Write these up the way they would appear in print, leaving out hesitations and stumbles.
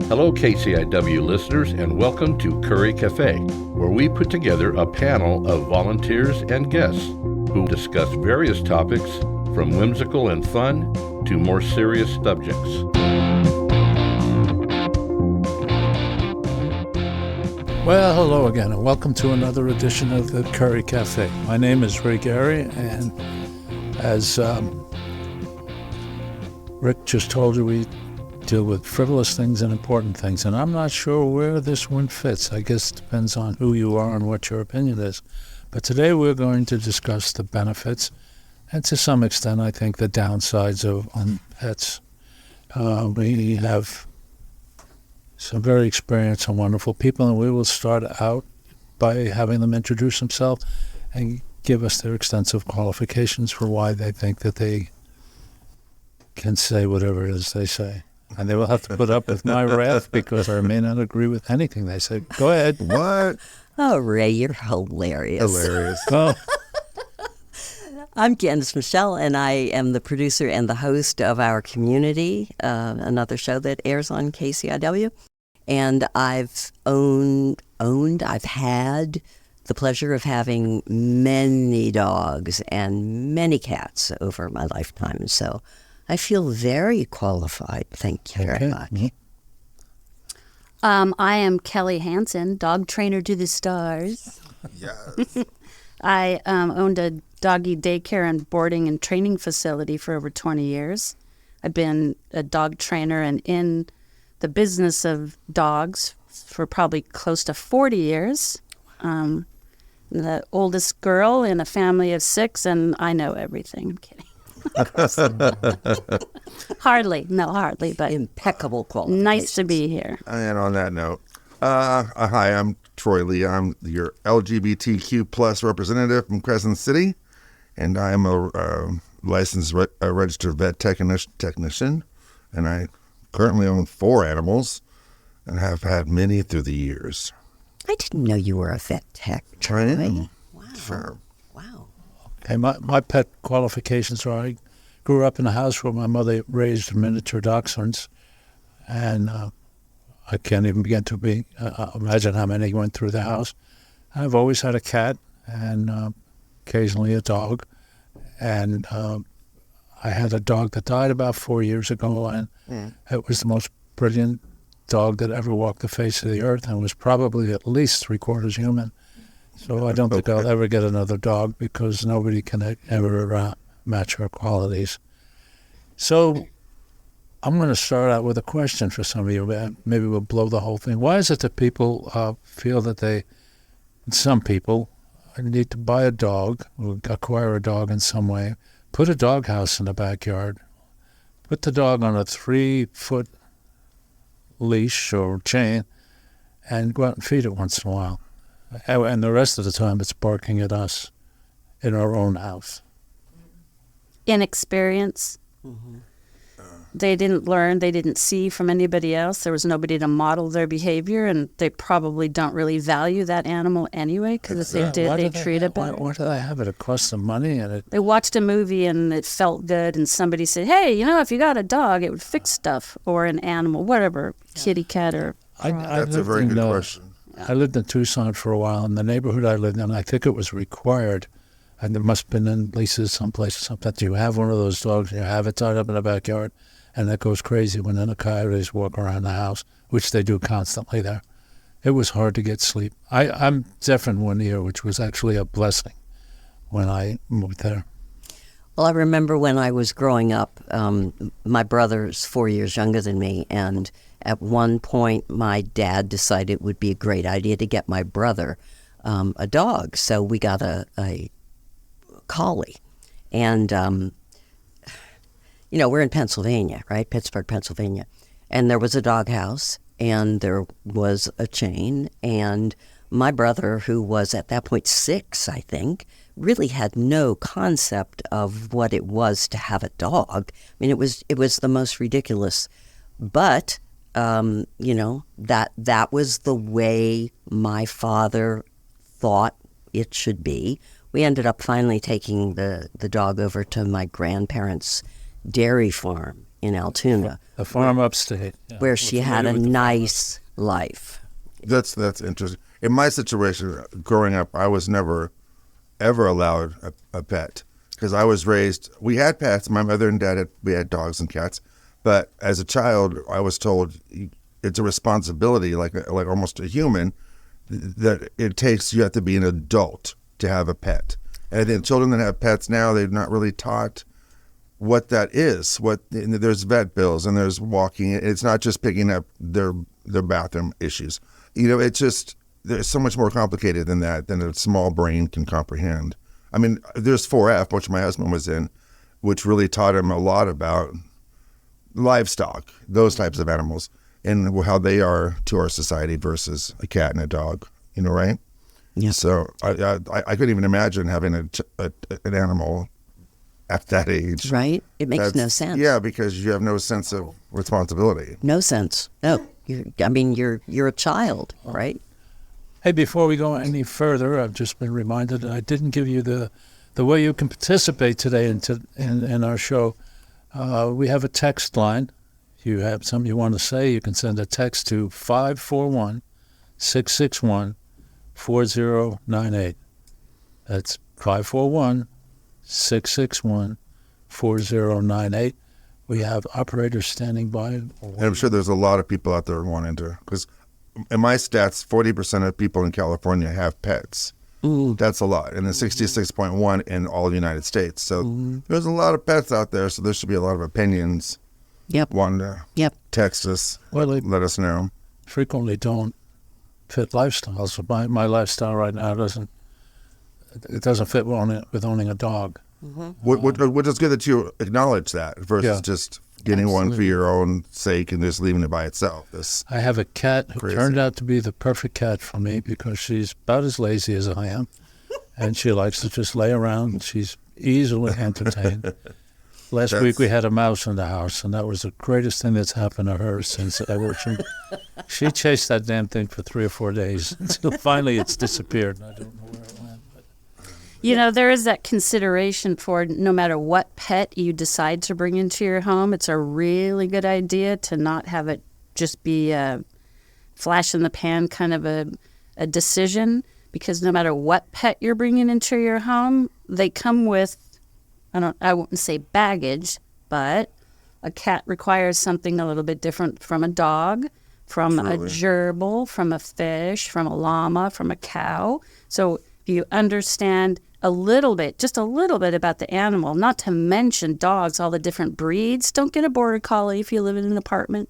Hello, KCIW listeners, and welcome to Curry Café, where we put together a panel of volunteers and guests who discuss various topics from whimsical and fun to more serious subjects. Well, hello again, and welcome to another edition of the Curry Café. My name is Ray Gary, and as Rick just told you, we deal with frivolous things and important things, and I'm not sure where this one fits. I guess it depends on who you are and what your opinion is. But today we're going to discuss the benefits, and to some extent, I think, the downsides of pets. We have some very experienced and wonderful people, and we will start out by having them introduce themselves and give us their extensive qualifications for why they think that they can say whatever it is they say. And they will have to put up with my wrath because I may not agree with anything they say. Go ahead. What? Oh, Ray, you're hilarious. Hilarious. Oh, I'm Candice Michel, and I am the producer and the host of Our Community, another show that airs on KCIW. And I've I've had the pleasure of having many dogs and many cats over my lifetime. So I feel very qualified. Thank you very much. I am Kellie Hanson, dog trainer to the stars. Yes. I owned a doggy daycare and boarding and training facility for over 20 years. I've been a dog trainer and in the business of dogs for probably close to 40 years. The oldest girl in a family of 6, and I know everything. I'm kidding. Hardly, but Impeccable qualifications. nice to be here. And on that note, hi, I'm Troy Lea. I'm your LGBTQ plus representative from Crescent City, and I'm a licensed registered vet technician, and I currently own 4 animals and have had many through the years. I didn't know you were a vet tech, Troy. I am. Wow. Sure. Wow. okay, my pet qualifications are I grew up in a house where my mother raised miniature dachshunds, and I can't even begin to imagine how many went through the house. I've always had a cat and occasionally a dog, and I had a dog that died about 4 years ago, and it was the most brilliant dog that ever walked the face of the earth and was probably at least 3/4 human. So I don't think I'll ever get another dog because nobody can ever match her qualities. So I'm going to start out with a question for some of you. Maybe we'll blow the whole thing. Why is it that people feel that some people need to buy a dog, or acquire a dog in some way, put a doghouse in the backyard, put the dog on a 3-foot leash or chain, and go out and feed it once in a while? And the rest of the time it's barking at us in our own house. Inexperience. Mm-hmm. They didn't learn, they didn't see from anybody else. There was nobody to model their behavior, and they probably don't really value that animal anyway, because if they did, they'd treat it better. Why do they have it? It costs them money, and They watched a movie and it felt good, and somebody said, hey, if you got a dog, it would fix stuff, or an animal, whatever, kitty, cat, or That's a very good question. I lived in Tucson for a while, and the neighborhood I lived in, I think it was required, and there must have been in leases someplace or something, do you have one of those dogs, you have it tied up in the backyard, and that goes crazy when the coyotes walk around the house, which they do constantly there. It was hard to get sleep. I'm deaf in one ear, which was actually a blessing when I moved there. Well, I remember when I was growing up, my brother's 4 years younger than me, and at one point my dad decided it would be a great idea to get my brother a dog. So we got a collie. And, we're in Pennsylvania, right? Pittsburgh, Pennsylvania. And there was a doghouse, and there was a chain, and my brother, who was at that point 6, I think, really had no concept of what it was to have a dog. I mean, it was the most ridiculous. But, that was the way my father thought it should be. We ended up finally taking the dog over to my grandparents' dairy farm in Altoona, A farm upstate. Yeah. where she had a nice life. That's interesting. In my situation, growing up, I was never, ever allowed a pet because I was raised. We had pets. My mother and dad we had dogs and cats, but as a child, I was told it's a responsibility, like almost a human, that it takes. You have to be an adult to have a pet. And I think children that have pets now, they're not really taught what that is. There's vet bills and there's walking. It's not just picking up their bathroom issues. It's just there's so much more complicated than that than a small brain can comprehend. I mean, there's 4F, which my husband was in, which really taught him a lot about livestock, those types of animals, and how they are to our society versus a cat and a dog. Right? Yeah. So I couldn't even imagine having an animal at that age. Right? It makes no sense. Yeah, because you have no sense of responsibility. No sense. No. You're a child, right? Hey, before we go any further, I've just been reminded I didn't give you the way you can participate today in our show. We have a text line. If you have something you want to say, you can send a text to 541-661-4098. That's 541-661-4098. We have operators standing by. And I'm sure there's a lot of people out there wanting to, because in my stats, 40% of people in California have pets. Ooh. That's a lot. And then 66.1 in all the United States. So there's a lot of pets out there, so there should be a lot of opinions. Yep. Want to text us, Well, they let us know. frequently don't fit lifestyles. So my lifestyle right now doesn't fit with owning a dog. Which is good that you acknowledge that versus just getting one for your own sake and just leaving it by itself. I have a cat who Crazy. turned out to be the perfect cat for me because she's about as lazy as I am, and she likes to just lay around. She's easily entertained. Last week we had a mouse in the house, and that was the greatest thing that's happened to her since ever. She chased that damn thing for 3 or 4 days until finally it's disappeared. And I don't know where it went. There is that consideration for no matter what pet you decide to bring into your home, it's a really good idea to not have it just be a flash in the pan kind of a decision, because no matter what pet you're bringing into your home, they come with, I wouldn't say baggage, but a cat requires something a little bit different from a dog, from a gerbil, from a fish, from a llama, from a cow. So if you understand just a little bit about the animal, not to mention dogs, all the different breeds. Don't get a border collie if you live in an apartment.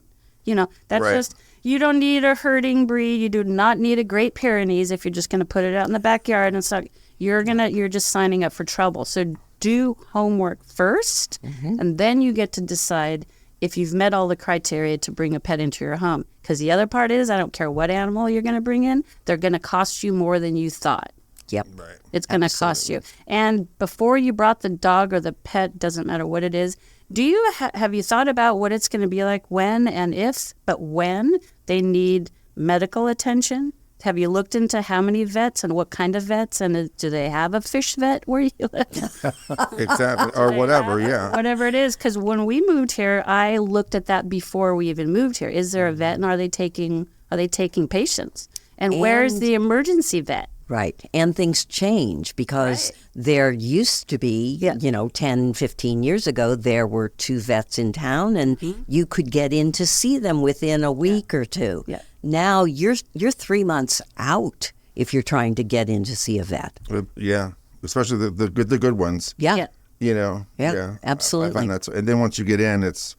That's you don't need a herding breed. You do not need a Great Pyrenees if you're just going to put it out in the backyard and stuff. You're just signing up for trouble. So do homework first, and then you get to decide if you've met all the criteria to bring a pet into your home. Because the other part is, I don't care what animal you're going to bring in, they're going to cost you more than you thought. Yep. Right. It's going to cost you. And before you brought the dog or the pet, doesn't matter what it is, do you have you thought about what it's going to be like when they need medical attention? Have you looked into how many vets and what kind of vets? And do they have a fish vet where you live? Exactly. Or whatever, yeah. Whatever it is. Because when we moved here, I looked at that before we even moved here. Is there a vet, and are they taking patients? And where's the emergency vet? Right. And things change because there used to be, 10, 15 years ago, there were 2 vets in town, and you could get in to see them within a week or 2. Yeah. Now you're 3 months out if you're trying to get in to see a vet. Yeah. Especially the good ones. Yeah. Yeah. Absolutely. I find that's, and then once you get in, it's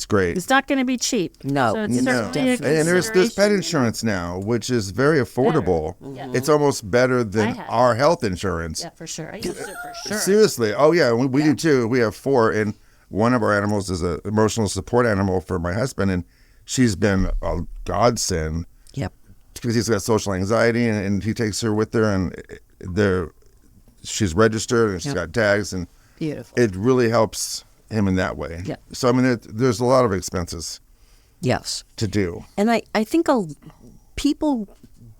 great. It's not going to be cheap. No. So it's certainly a And there's pet consideration. insurance now, which is very affordable. Yeah. It's almost better I than have our health insurance. Yeah, for sure. I used it for sure. Seriously. Oh, yeah. We do too. We have 4, and one of our animals is an emotional support animal for my husband, and she's been a godsend. Yep. Because he's got social anxiety, and he takes her with her, and she's registered, and she's got tags, and Beautiful. it really helps him in that way. Yeah. So, I mean, there's a lot of expenses Yes. to do. And I think people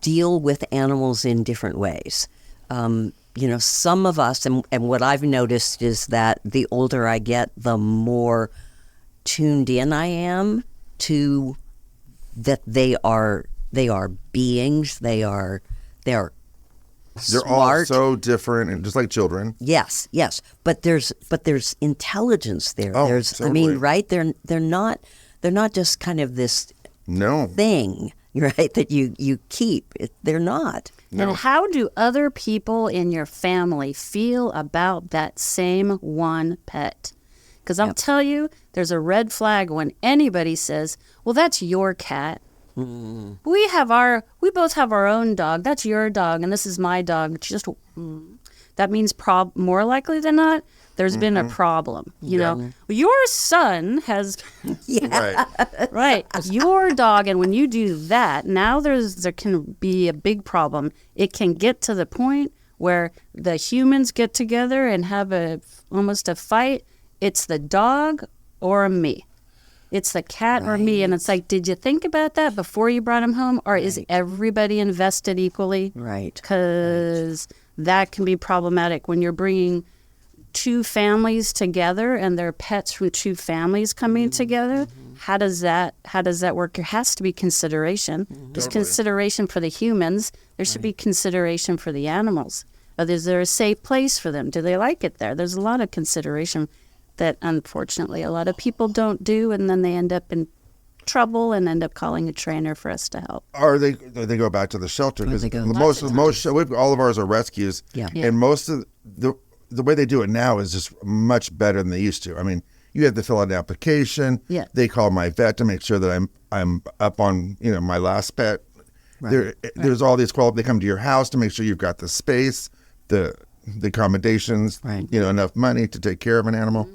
deal with animals in different ways. Some of us, and what I've noticed is that the older I get, the more tuned in I am to that they are beings. They're They're all smart. so different, and just like children. Yes, but there's intelligence there. Oh, There's I totally. mean, right? They're not just kind of this No. thing, right? That you keep. They're not. And how do other people in your family feel about that same one pet? Because I'll tell you, there's a red flag when anybody says, "Well, that's your cat." We both have our own dog. That's your dog, and this is my dog. It's just that means more likely than not, there's been a problem. You know, your son has Right. right your dog, and when you do that, now there can be a big problem. It can get to the point where the humans get together and have almost a fight. It's the dog or me. It's the cat or me. And it's like, did you think about that before you brought him home? Or is everybody invested equally? Right. Because that can be problematic when you're bringing two families together and their pets from two families coming together. How does that work? There has to be consideration. There's consideration for the humans. There should be consideration for the animals. Is there a safe place for them? Do they like it there? There's a lot of consideration that unfortunately a lot of people don't do, and then they end up in trouble and end up calling a trainer for us to help. Or they go back to the shelter, because they go. all of ours are rescues. Yeah. And most of the way they do it now is just much better than they used to. I mean, you have to fill out an application. Yeah. They call my vet to make sure that I'm up on my last pet. There's all these they come to your house to make sure you've got the space, the accommodations, Right. Enough money to take care of an animal.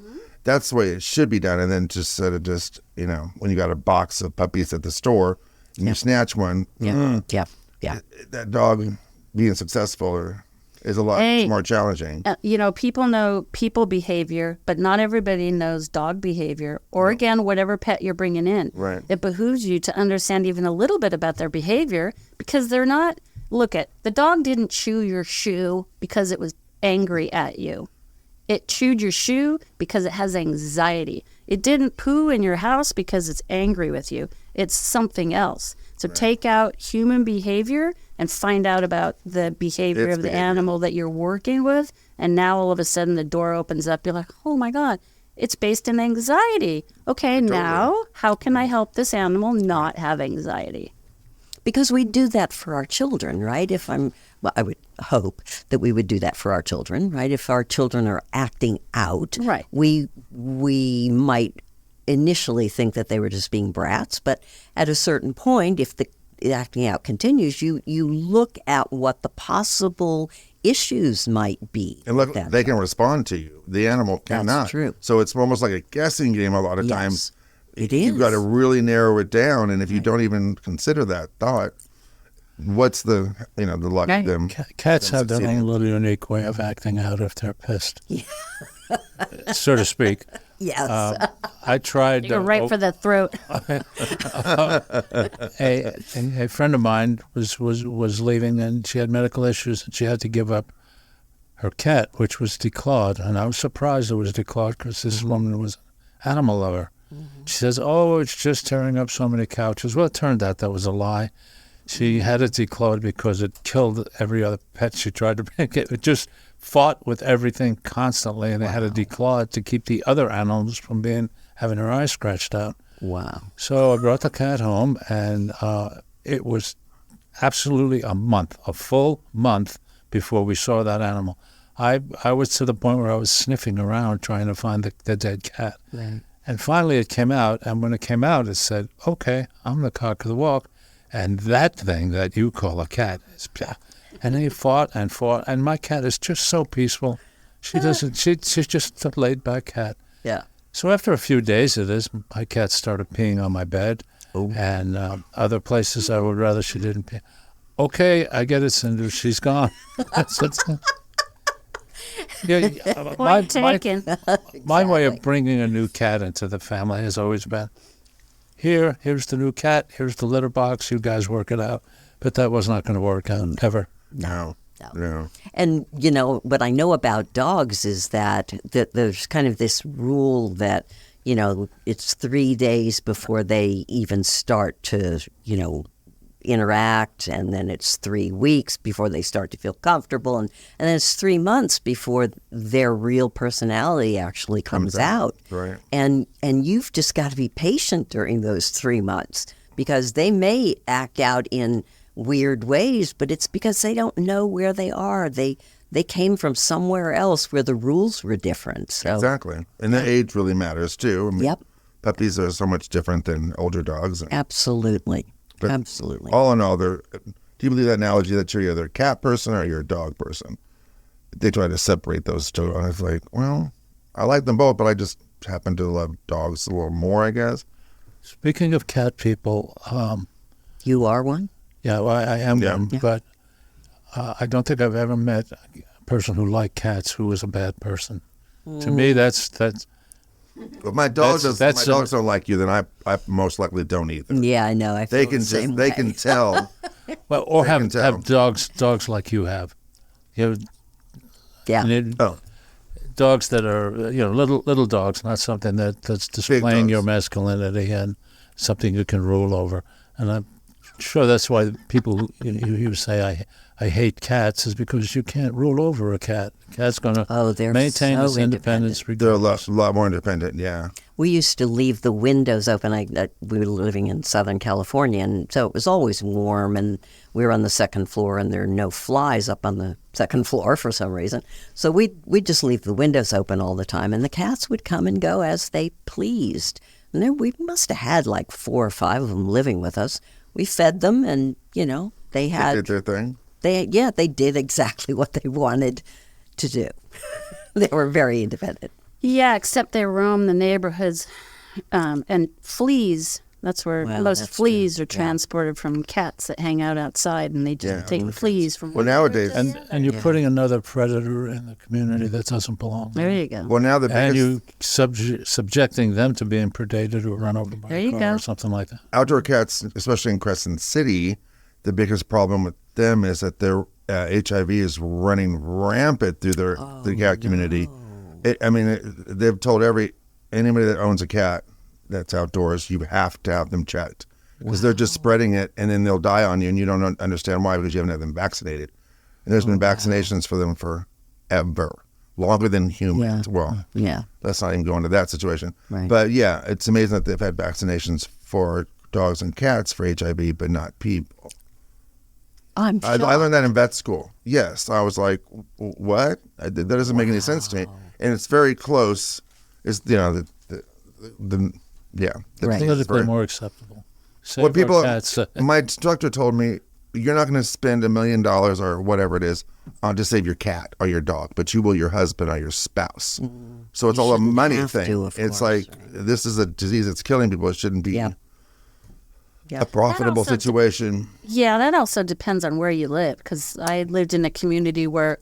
That's the way it should be done. And then just instead of just when you got a box of puppies at the store and you snatch one, Yeah. that dog being successful is a lot more challenging. People know people behavior, but not everybody knows dog behavior, or again, whatever pet you're bringing in. Right. It behooves you to understand even a little bit about their behavior, because they're not. Look, the dog didn't chew your shoe because it was angry at you. It chewed your shoe because it has anxiety. It didn't poo in your house because it's angry with you. It's something else. So take out human behavior and find out about the behavior of the animal that you're working with. And now all of a sudden the door opens up. You're like, oh my God, it's based in anxiety. Okay, now how can I help this animal not have anxiety? Because we do that for our children, right? I would hope that we would do that for our children, right? If our children are acting out, Right. we might initially think that they were just being brats, but at a certain point, if the acting out continues, you look at what the possible issues might be. And look, then. they can respond to you. The animal cannot. true. So it's almost like a guessing game a lot of Yes, times. it You've is. got to really narrow it down. And if you don't even consider that thought, what's the luck Right. them? Cats have their succeeding. own little unique way of acting out if they're pissed, so to speak. Yes. I tried. You're right for the throat. A friend of mine was leaving, and she had medical issues, and she had to give up her cat, which was declawed. And I was surprised it was declawed because this woman was an animal lover. She says, "Oh, it's just tearing up so many couches." Well, it turned out that was a lie. She had it declawed because it killed every other pet she tried to bring. It just fought with everything constantly, and they had to declaw it to keep the other animals from having their eyes scratched out. Wow. So I brought the cat home, and it was absolutely a full month before we saw that animal. I was to the point where I was sniffing around trying to find the dead cat. Right. And finally it came out, and when it came out, it said, "Okay, I'm the cock of the walk." And that thing that you call a cat is, and he fought, and my cat is just so peaceful. She doesn't. She's just a laid-back cat. Yeah. So after a few days of this, my cat started peeing on my bed, and other places I would rather she didn't pee. Okay, I get it, Cinder. She's gone. Point taken. My way of bringing a new cat into the family has always been, here's the new cat, here's the litter box, you guys work it out. But that was not going to work out, ever. No. And, what I know about dogs is that there's kind of this rule that, it's 3 days before they even start to, interact, and then it's 3 weeks before they start to feel comfortable, and then it's 3 months before their real personality actually comes out. Right. And you've just got to be patient during those 3 months, because they may act out in weird ways, but it's because they don't know where they are. They came from somewhere else where the rules were different. So Exactly. And the age really matters too. I mean, Yep. Puppies are so much different than older dogs. Absolutely. But Absolutely. All in all, do you believe that analogy that you're either a cat person or you're a dog person? They try to separate those two. And it's like, well, I like them both, but I just happen to love dogs a little more, I guess. Speaking of cat people, You are one? yeah, well, I am Yeah. one, but I don't think I've ever met a person who liked cats who was a bad person. To me, that's If my dogs That's- don't like you, then I most likely don't either. Yeah, I know. I feel They the can same they way. can tell. well, or They can tell. have dogs like you have. You have Yeah. Oh, dogs that are little dogs, not something that's displaying dogs. your masculinity and something you can rule over. And I'm sure that's why people who say I hate cats is because you can't rule over a cat. A cat's going Oh, to they're maintain so its independence. they're a regardless. lot more independent. Yeah. We used to leave the windows open. We were living in Southern California, and so it was always warm, and we were on the second floor, and there are no flies up on the second floor for some reason. So we'd just leave the windows open all the time, and the cats would come and go as they pleased. And then we must have had like 4 or 5 of them living with us. We fed them, and, they They had... did their thing. They did exactly what they wanted to do. They were very independent. Yeah, except they roam the neighborhoods, and fleas. That's where Well, most that's fleas true. are transported from cats that hang out outside, and they just Yeah. take the fleas from. Well, one nowadays, neighborhood to the And you're putting another predator in the community that doesn't belong other. There you go. well now the and biggest you subjecting them to being predated or run over by There a you car go. or something like that. outdoor cats, especially in Crescent City, the biggest problem with them is that their HIV is running rampant through the cat community. They've told anybody that owns a cat that's outdoors, you have to have them checked because they're just spreading it, and then they'll die on you, and you don't understand why because you haven't had them vaccinated. And there's been vaccinations for them forever, longer than humans. Yeah. Well, Yeah. let's not even go into that situation. Right. But yeah, it's amazing that they've had vaccinations for dogs and cats for HIV, but not people. I'm I shocked. learned that in vet school. Yes, I was like, "What? That doesn't make any sense to me." And it's very close. It's the Right. Politically more acceptable. Save What people, our cats. my instructor told me, you're not going to spend $1 million or whatever it is to save your cat or your dog, but you will your husband or your spouse. So it's all a shouldn't money have thing. to, of It's course, like right. this is a disease that's killing people. It shouldn't be Yeah. a profitable That also situation. Yeah, that also depends on where you live. Because I lived in a community where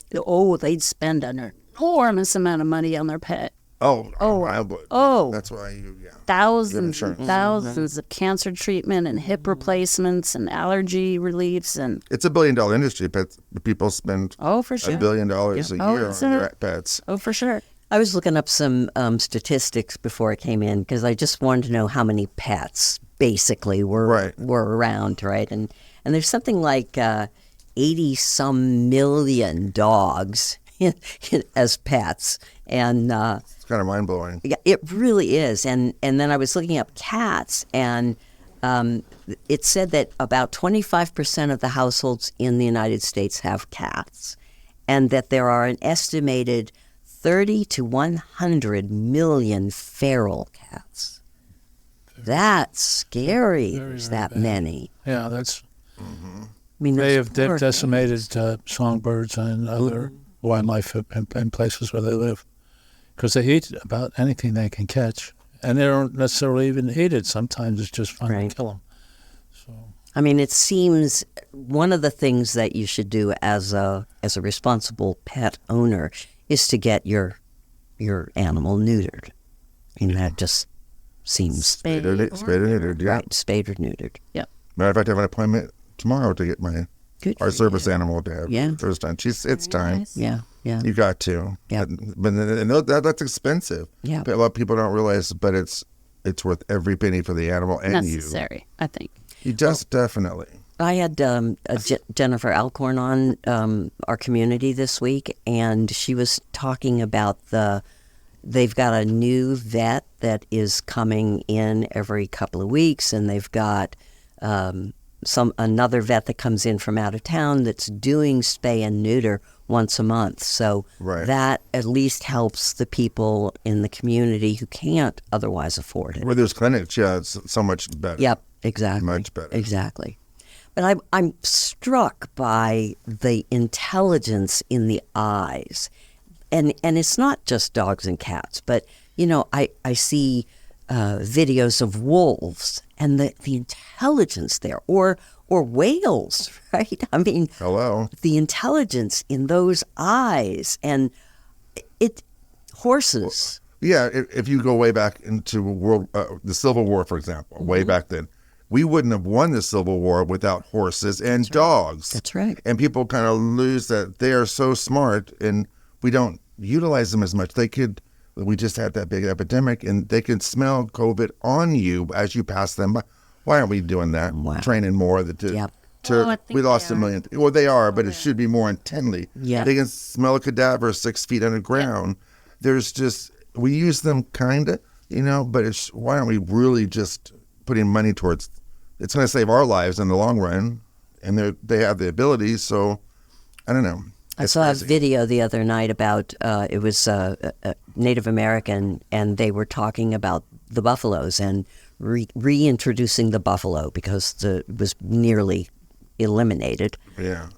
they'd spend an enormous amount of money on their pet. That's why you Thousands and insurance. thousands of cancer treatment and hip replacements and allergy reliefs and It's $1 billion industry. Pets, people spend for sure. $1 billion a year it's on a- their pets. Oh, for sure. I was looking up some statistics before I came in because I just wanted to know how many pets basically were around, right? And there's something like 80-some million dogs as pets, and It's kind of mind blowing. yeah, it really is. And then I was looking up cats, and it said that about 25% of the households in the United States have cats, and that there are an estimated 30 to 100 million feral cats. That's scary. There's that bad. many. Yeah, that's I mean, they those have poor decimated songbirds and other wildlife in places where they live because they eat about anything they can catch, and they don't necessarily even eat it. Sometimes it's just fun Right. to kill them. I mean, it seems one of the things that you should do as a responsible pet owner is to get your animal neutered. I mean, that just seems Spayed or neutered, yeah. right, spayed or neutered. Yep. Matter of fact, I have an appointment tomorrow to get my Good our for service you. animal to have Yeah. first time. It's time. Nice. Yeah, yeah. You got to. Yeah. But that's expensive. Yeah. But a lot of people don't realize, but it's worth every penny for the animal and Necessary, I think. you. You just definitely. I had Jennifer Alcorn on our community this week, and she was talking about they've got a new vet that is coming in every couple of weeks, and they've got another vet that comes in from out of town that's doing spay and neuter once a month. So Right. that at least helps the people in the community who can't otherwise afford it. Where there's clinics, yeah, it's so much better. Yep, exactly. Much better. Exactly. But I'm struck by the intelligence in the eyes. And it's not just dogs and cats, but, I see videos of wolves and the intelligence there, or whales, right? I mean, Hello. the intelligence in those eyes, and horses. Yeah, if you go way back into the Civil War, for example, way back then, we wouldn't have won the Civil War without horses and dogs. That's right. And people kind of lose that they are so smart, and we don't utilize them as much. We just had that big epidemic, and they can smell COVID on you as you pass them by. Why aren't we doing that? Wow. Training more. Yep. Well, I think We lost they a are. million. Well, they are, but it should be more intently. Yeah. They can smell a cadaver 6 feet underground. There's just, we use them kind of, but why aren't we really just putting money towards, it's going to save our lives in the long run, and they have the ability, so I don't know. I It's saw crazy. a video the other night about it was a Native American, and they were talking about the buffaloes and reintroducing the buffalo because it was nearly eliminated. Yeah,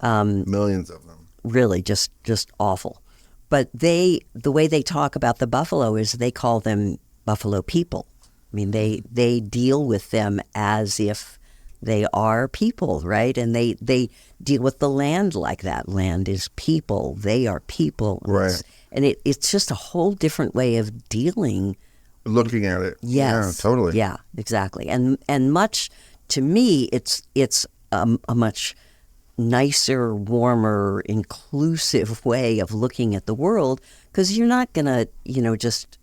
millions of them. Really, just awful. But the way they talk about the buffalo is they call them buffalo people. I mean, they deal with them as if they are people, right? And they deal with the land like that. Land is people. They are people. Right. And it's just a whole different way of dealing. Looking at it. Yes. Yeah, totally. Yeah, exactly. And much, to me, it's a much nicer, warmer, inclusive way of looking at the world, because you're not going to, just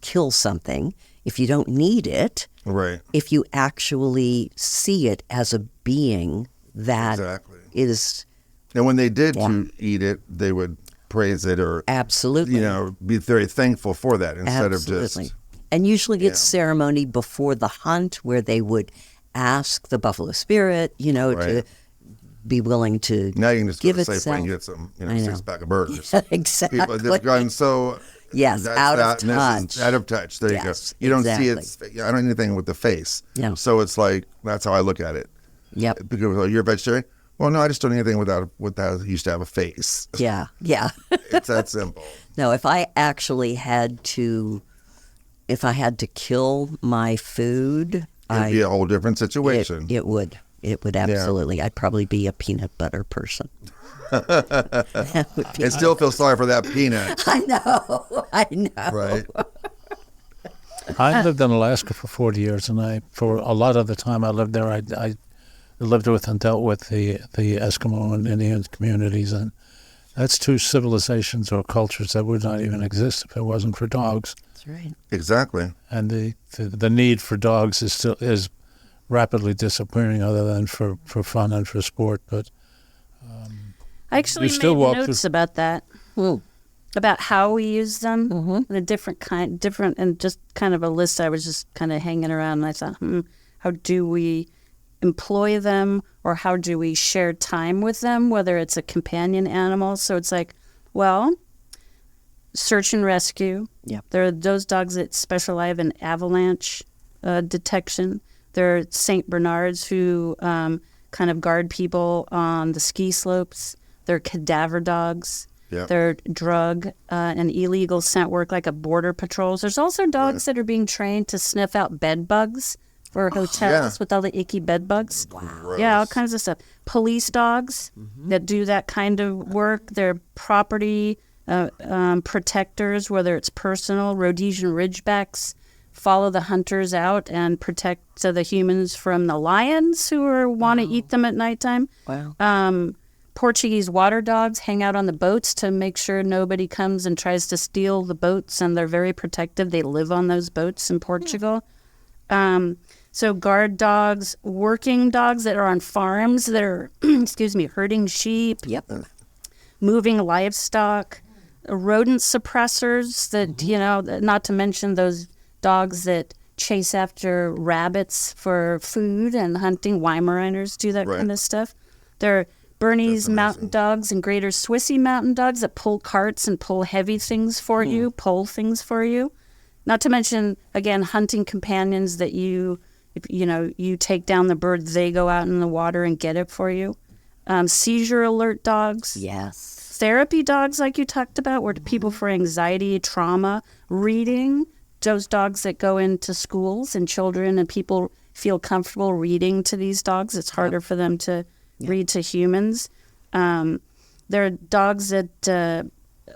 kill something if you don't need it. Right. If you actually see it as a being that Exactly. is And when they did Yeah. to eat it, they would praise it or, absolutely, be very thankful for that instead absolutely. of just, And usually it's Yeah. ceremony before the hunt where they would ask the buffalo spirit, to Right. be willing to now you can just give go to Safeway itself. and get some, I know. 6-pack of burgers. Exactly. People have gotten so Yes, that's out of that, and this is touch. out of touch. There Yes, you go. You don't see exactly. it. I don't do anything with the face. Yeah. So it's like that's how I look at it. Yep. Because you're a vegetarian. Well, no, I just don't do anything without it used to have a face. Yeah. Yeah. It's that simple. No, if I actually had to kill my food, It'd be a whole different situation. it would. It would absolutely. I'd probably be a peanut butter person. That would be- And still feel sorry for that peanut, I know. right? I lived in Alaska for 40 years, and for a lot of the time I lived there, I lived with and dealt with the Eskimo and Indian communities, and that's two civilizations or cultures that would not even exist if it wasn't for dogs. That's right. Exactly. And the need for dogs is rapidly disappearing, other than for fun and for sport. But I actually You still made walk notes through- about that, about how we use them, and a different, and just kind of a list. I was just kind of hanging around, and I thought, how do we employ them, or how do we share time with them, whether it's a companion animal? So it's like, well, search and rescue. Yep. There are those dogs that specialize in avalanche detection. There are St. Bernards who kind of guard people on the ski slopes. There are cadaver dogs. Yep. There are drug and illegal scent work, like a border patrols. There's also dogs that are being trained to sniff out bed bugs for hotels yeah. with all the icky bed bugs. Gross. Yeah, all kinds of stuff. Police dogs that do that kind of work. They're property protectors, whether it's personal, Rhodesian Ridgebacks follow the hunters out and protect the humans from the lions who want to eat them at nighttime. Wow. Portuguese water dogs hang out on the boats to make sure nobody comes and tries to steal the boats, and they're very protective. They live on those boats in Portugal. So guard dogs, working dogs that are on farms that are, herding sheep, Yep. moving livestock, rodent suppressors that, not to mention those dogs that chase after rabbits for food and hunting. Weimaraners do that kind of stuff. There are Bernese mountain dogs and Greater Swissy mountain dogs that pull carts and pull heavy things for you, pull things for you. Not to mention, again, hunting companions that you take down the bird, they go out in the water and get it for you. Seizure alert dogs. Yes. Therapy dogs, like you talked about, were people for anxiety, trauma, reading. Those dogs that go into schools and children and people feel comfortable reading to these dogs. It's harder for them to read to humans. There are dogs that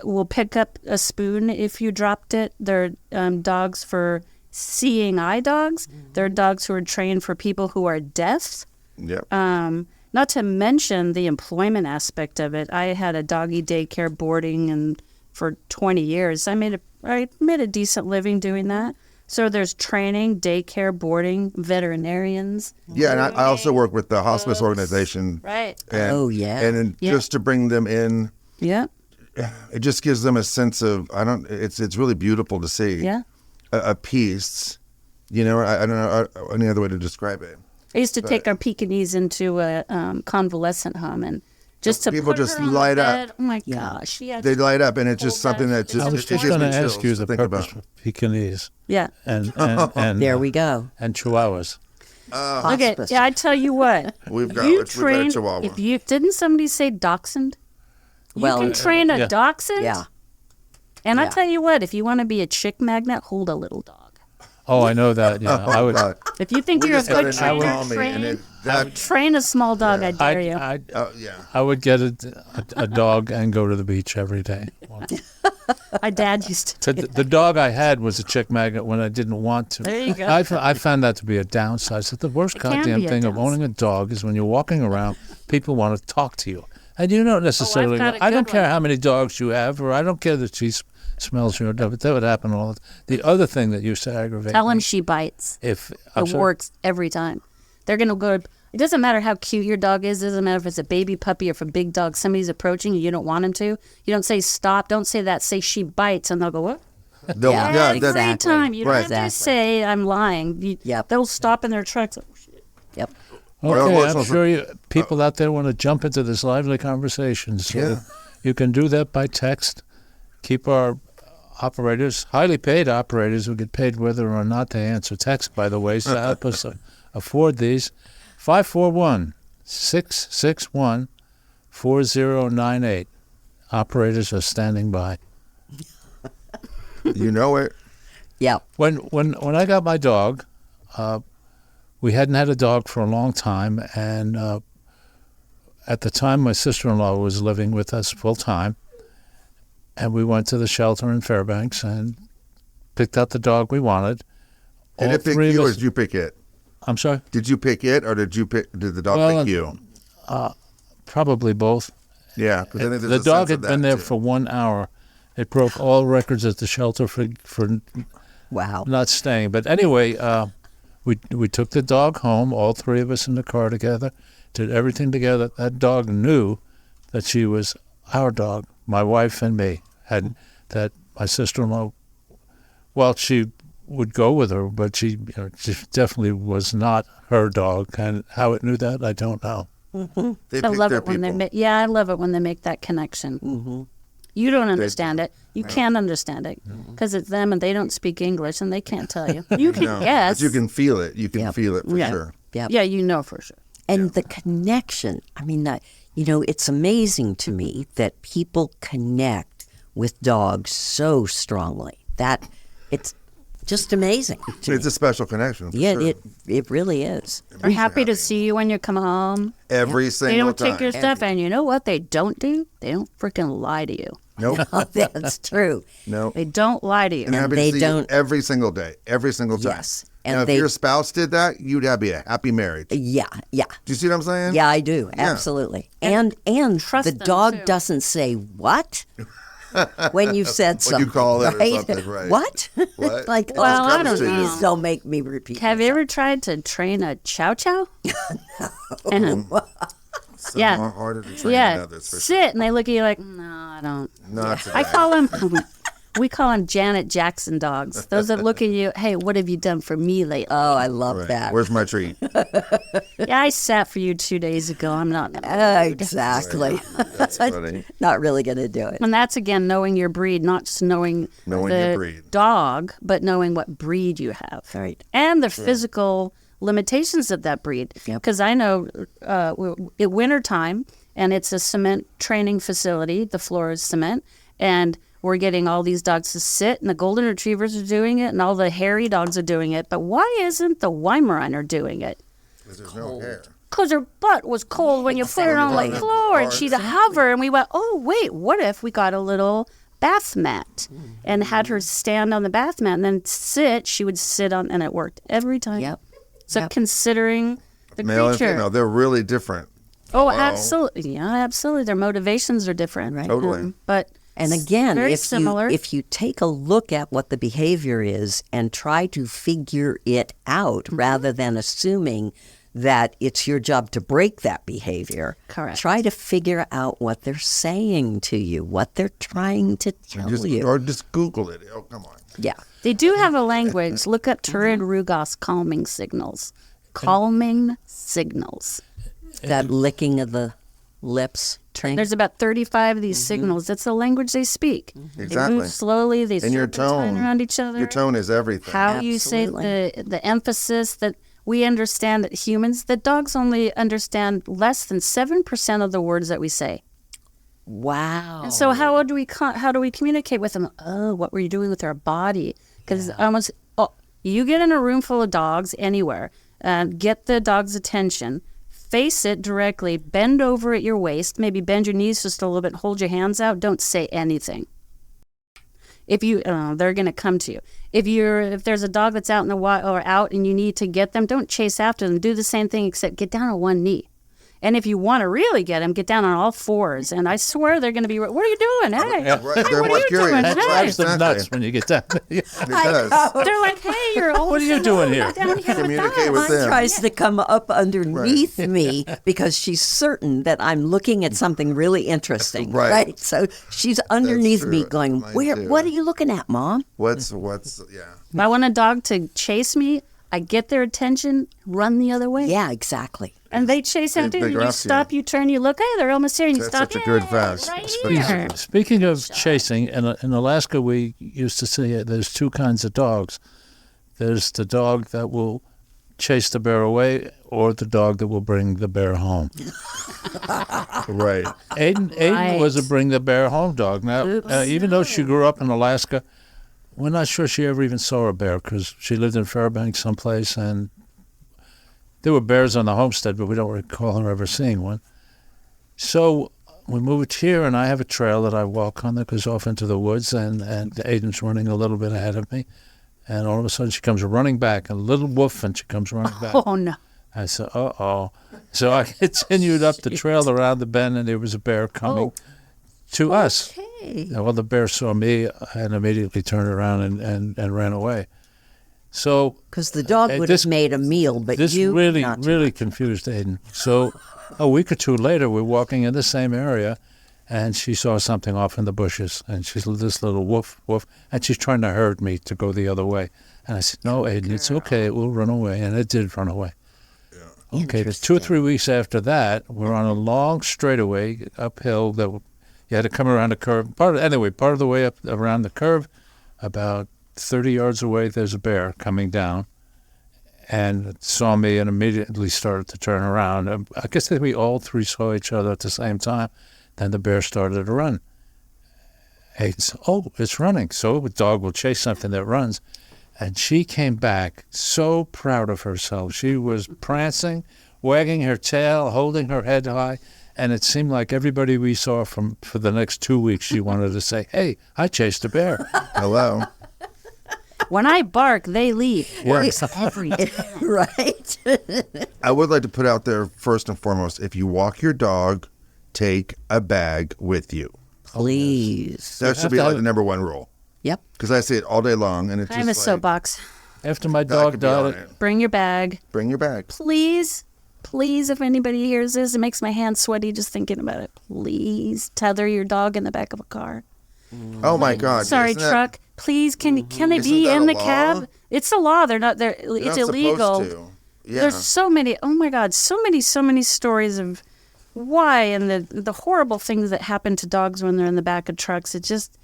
will pick up a spoon if you dropped it. There are dogs for seeing eye dogs. There are dogs who are trained for people who are deaf. Yep. Not to mention the employment aspect of it. I had a doggy daycare boarding and for 20 years. I made a decent living doing that. So there's training, daycare, boarding, veterinarians. Yeah, and I also work with the hospice organization. Right. And, Oh, yeah. And then just to bring them in, Yeah. it just gives them a sense of, it's really beautiful to see. Yeah. A peace. I don't know any other way to describe it. I used to take our Pekingese into a convalescent home and just to People put her just on the light up. bed. Oh my gosh. They light up, and it's just something that just, I was it just gives going to me ask chills you to the think purpose about. for Pekingese Yeah. and There we go. and Chihuahuas. Okay. Hospice. Yeah, I tell you what. We've got you a train. Chihuahua. If you didn't somebody say dachshund? Well, You can train a yeah. dachshund. Yeah. And I Yeah. tell you what, if you want to be a chick magnet, hold a little dog. Oh, I know that. Yeah, I would. God. If you think We you're a just got good a new trainer, Tommy, and that train a small dog. I dare you. I would get a dog and go to the beach every day. My dad used to. The dog I had was a chick magnet when I didn't want to. There you go. I found that to be a downside. So the worst can goddamn be a thing of owning a dog is when you're walking around, people want to talk to you. And you don't necessarily, got a I don't good care one. how many dogs you have, or I don't care that she smells your dog, but that would happen all the time. The other thing that used to aggravate Tell him me, she bites. if It works every time. They're going to go. It doesn't matter how cute your dog is. It doesn't matter if it's a baby puppy or if a big dog, somebody's approaching you don't want him to. You don't say stop. Don't say that. Say she bites. And they'll go, what? Yeah, Every exactly. time. You don't Right. have to say I'm lying. Yep. They'll stop in their tracks. Oh, shit. Yep. Okay, Well, I'm sure people out there want to jump into this lively conversation. So you can do that by text. Keep our operators, highly paid operators who get paid whether or not they answer text, by the way, so help us afford these. 541-661-4098. Operators are standing by. You know it. Yeah. When I got my dog, we hadn't had a dog for a long time, and at the time my sister-in-law was living with us full time, and we went to the shelter in Fairbanks and picked out the dog we wanted. Did All it pick three of you, or us- did you pick it? I'm sorry? Did you pick it, or did the dog Well, pick you? Probably both. Yeah, 'cause I think there's The a dog sense had of been that, there too. for 1 hour. It broke all records at the shelter for Wow. not staying. But anyway, we took the dog home, all three of us in the car together, did everything together. That dog knew that she was our dog, my wife and me. Had that my sister-in-law, well, she would go with her, but she definitely was not her dog. And how it knew that, I don't know. They I pick love their it when they people. make. Yeah, I love it when they make that connection. Mm-hmm. You don't understand it. You can't understand it because it's them and they don't speak English and they can't tell you. You can No, guess. but you can feel it. You can Yep. feel it for Yeah. sure. Yep. Yeah, you know for sure. And the connection, I mean, it's amazing to me that people connect with dogs so strongly. That it's just amazing to It's me. a special connection. For Yeah, sure. it really is. They're happy to see you when you come home. Every They single don't time. take your stuff, and you know what they don't do? They don't freaking lie to you. Nope. That's true. No. They don't lie to you. And happy they to see you don't- every single day, every single time. Yes. And Now, they- if your spouse did that, you'd be a happy marriage. Do Yeah, yeah. you see what I'm saying? Yeah, I do. Absolutely. And trust the them, dog too. doesn't say what when you've said When something. you call it or right? something, right. What? What? like, Well, I comes don't to you. know. please don't make me repeat. Have you ever tried to train a chow chow? And, Some Yeah. more harder to train yeah, than others, for sit sure. and they look at you like, no, I don't. Not today. I call them, we call them Janet Jackson dogs. Those that look at you, hey, what have you done for me lately? Oh, I love Right. that. Where's my treat? Yeah, I sat for you 2 days ago. I'm not. Exactly. That's funny. Not really going to do it. And that's again knowing your breed, not just knowing Knowing the your breed. dog, but knowing what breed you have, Right. and the physical limitations of that breed. Yep. Because I know at wintertime, and it's a cement training facility. The floor is cement, and we're getting all these dogs to sit, and the golden retrievers are doing it, and all the hairy dogs are doing it. But why isn't the Weimaraner doing it? Because there's no hair. Because her butt was cold when you put her on the floor, and she'd hover, and we went, oh, wait, what if we got a little bath mat and had her stand on the bath mat and then sit? She would sit on, and it worked every time. Yep. So considering the Male and creature. female, they're really different. Oh, absolutely. Yeah, absolutely. Their motivations are different. Right. Totally. But And again, very if similar. if you take a look at what the behavior is and try to figure it out Mm-hmm. rather than assuming that it's your job to break that behavior, Correct. try to figure out what they're saying to you, what they're trying to tell you. Or just Google it. Oh, come on. Yeah. they do have a language. Look up Turin Rugas calming signals. Calming signals. That licking of the lips thing. There's about 35 of these signals. That's the language they speak. They Exactly. move slowly. They And your serpentine tone. around each other. Your tone is everything. How you say the emphasis that we understand that humans, that dogs only understand less than 7% of the words that we say. Wow. And so how do we communicate with them? Oh, what were you doing with our body? Because you get in a room full of dogs anywhere, get the dog's attention, face it directly, bend over at your waist, maybe bend your knees just a little bit, hold your hands out, don't say anything. If you, they're going to come to you. If there's a dog that's out in the wild or out and you need to get them, don't chase after them. Do the same thing except get down on one knee. And if you want to really get them, get down on all fours. And I swear they're going to be, what are you doing? Hey, Right, hey, they're what more are you curious. doing? That's Hey. Drives them Exactly. nuts when you get down. It does. They're like, hey, you're old. What are you doing here? Down here Communicate with us. them. tries to come up underneath me because she's certain that I'm looking at something really interesting. Right. So she's underneath me true. going, Mine "Where? too. What are you looking at, Mom?" What's yeah. If I want a dog to chase me, I get their attention, run the other way. Yeah, exactly. And they chase after you. they You grasp you. stop, you turn, you look, hey, they're almost here, and you That's stop. such a good "Hey, fast. right Speaking- here." Speaking of chasing, in Alaska, we used to say there's two kinds of dogs. There's the dog that will chase the bear away, or the dog that will bring the bear home. Right. Aiden Right. was a bring the bear home dog. Now, Oops. even though she grew up in Alaska, we're not sure she ever even saw a bear because she lived in Fairbanks someplace, and there were bears on the homestead, but we don't recall her ever seeing one. So we moved here, and I have a trail that I walk on that goes off into the woods, and Aiden's running a little bit ahead of me. And all of a sudden, she comes running back, a little woof, and she comes running back. Oh, no. I said, uh-oh. So I continued up the trail around the bend, and there was a bear coming to us. Hey. Well, the bear saw me and immediately turned around and ran away. So Because the dog would this- have made a meal, but this you really, not. really confused Aiden. So a week or two later, we're walking in the same area, and she saw something off in the bushes, and she's this little woof, woof, and she's trying to herd me to go the other way. And I said, no, Aiden, it's okay. It will run away. And it did run away. Okay, 2 or 3 weeks after that, we're on a long straightaway uphill that you had to come around a curve. Part of the way up around the curve, about 30 yards away, there's a bear coming down, and it saw me and immediately started to turn around. I guess that we all three saw each other at the same time. Then the bear started to run. Hey, it's running. So a dog will chase something that runs. And she came back so proud of herself. She was prancing, wagging her tail, holding her head high, And it seemed like everybody we saw for the next 2 weeks, she wanted to say, "Hey, I chased a bear." Hello. When I bark, they leave. Works. Every time. Right. I would like to put out there first and foremost, if you walk your dog, take a bag with you. Please. That should be like the number one rule. Yep. Because I see it all day long, and it's I have a just like, soapbox. After my that dog could be on died, it. Bring your bag. Bring your bag. Please, if anybody hears this, it makes my hands sweaty just thinking about it. Please tether your dog in the back of a car. Oh my God! Sorry, isn't that- truck. Please, can it Isn't be that in a the law? cab? It's a law. They're not. You're It's not illegal. supposed to. Yeah. There's so many. Oh my God, so many stories of why and the horrible things that happen to dogs when they're in the back of trucks. It just.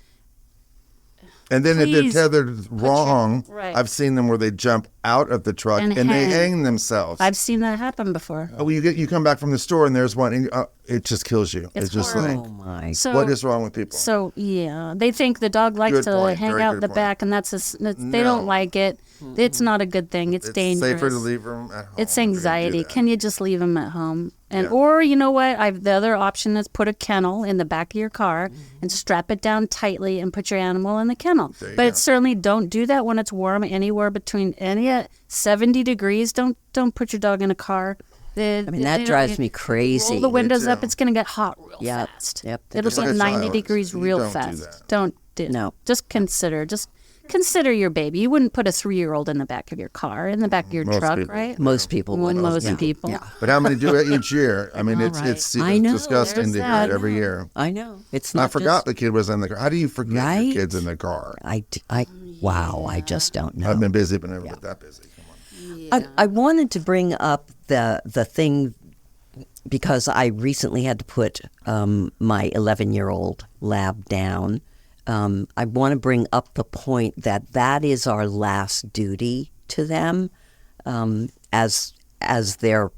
And then if Please they're tethered wrong, right. I've seen them where they jump out of the truck And and they hang. hang themselves. I've seen that happen before. Oh, you come back from the store and there's one, and it just kills you. It's It's just horrible. Oh my. So what is wrong with people? So yeah, they think the dog likes Good to point, hang very out good the point. back, and they No. don't like it. It's not a good thing. It's dangerous. safer to leave them at home. It's if you're gonna do anxiety. that. Can you just leave them at home? And Yeah. or you know what? The other option is put a kennel in the back of your car and strap it down tightly and put your animal in the kennel. There you But go. certainly don't do that when it's warm. Anywhere between 70 degrees. Don't put your dog in a car. I mean, that drives me crazy. Roll the windows up. too. It's going to get hot real Yep, fast. yep. It'll Just be like a 90 child. degrees You real don't do fast. that. Don't do. No. Just consider your baby. You wouldn't put a 3-year-old in the back of your car, in the back of your Most truck, people. right? Most people would. Most people. Yeah. But how many do it each year? I mean, it's right. it's I know, disgusting there's to hear that. it every year. I know. It's not I forgot just- the kid was in the car. How do you forget Right? your kid's in the car? Wow, I just don't know. I've been busy, but never been that busy. Come on. I wanted to bring up the thing because I recently had to put my 11-year-old lab down. I want to bring up the point that is our last duty to them as their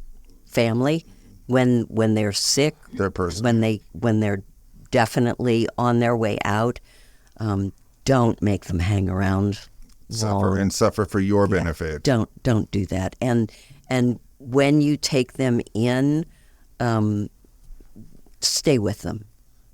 family when they're sick, Their person. when they're definitely on their way out. Don't make them hang around. Suffer for your benefit. Don't do that. And when you take them in, stay with them.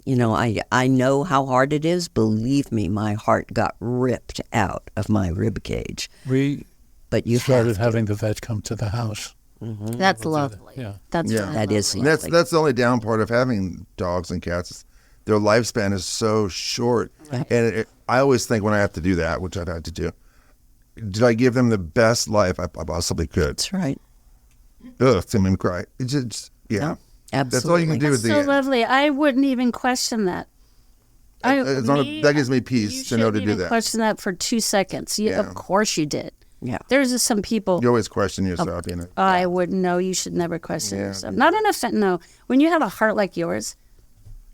You know, I know how hard it is. Believe me, my heart got ripped out of my rib cage. we But you started have to. having the vet come to the house. That's lovely. Yeah. That's Yeah. really That is lovely. And that's the only down part of having dogs and cats. Their lifespan is so short. And I always think when I have to do that, which I've had to do, did I give them the best life I possibly could? That's right. Ugh, it's made me cry. It's just, yeah. No, That's all you can absolutely. do at That's the so end. lovely. I wouldn't even question that. That gives me peace you to know to shouldn't do even that. question that for 2 seconds. Yeah. Of course you did. Yeah. There's just some people. You always question yourself, you know. I wouldn't know. You should never question Yeah. yourself. Not an offense. No. When you have a heart like yours,